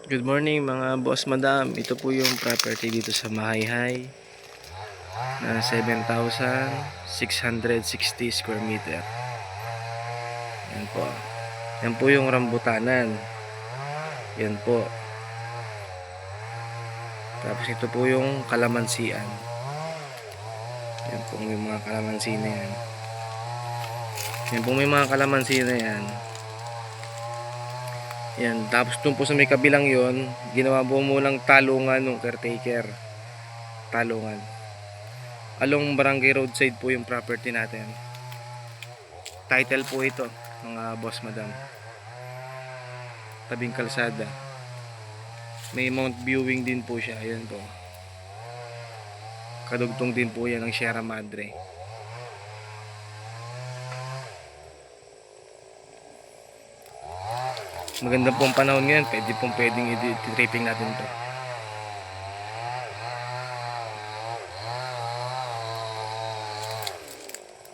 Good morning mga boss madam. Ito po yung property dito sa Mahayhay na 7,660 square meter. Yan po. Yan po yung rambutanan. Yan po. Tapos ito po yung kalamansian. Yan po may mga kalamansi na yan. Yan po may mga kalamansi na yan. Yan. Tapos dun po sa may kabilang yon, ginawa po munang talungan ng caretaker. Talungan. Along Barangay Roadside po yung property natin. Title po ito, mga boss madam. Tabing kalsada. May mount viewing din po siya. Ayan po. Kadugtong din po yan ng Sierra Madre. Maganda pong panahon ngayon. Pwedeng i-tripping natin to.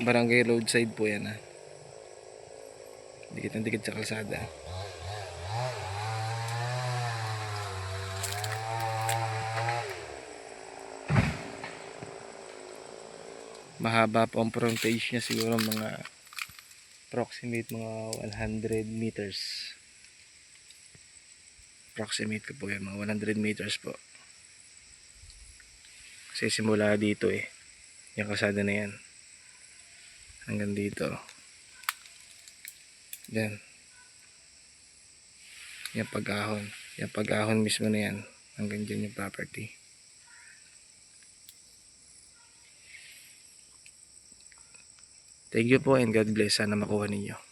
Barangay Roadside po yan ha. Dikit na dikit sa kalsada. Mahaba po ang frontage niya, siguro mga approximate mga 100 meters. Approximate ko po yan, mga 100 meters po. Kasi simula dito yung kalsada na yan hanggang dito. Yan. Yung pag-ahon. Yung pag-ahon mismo na yan. Hanggang dyan yung property. Thank you po and God bless. Sana makuha ninyo.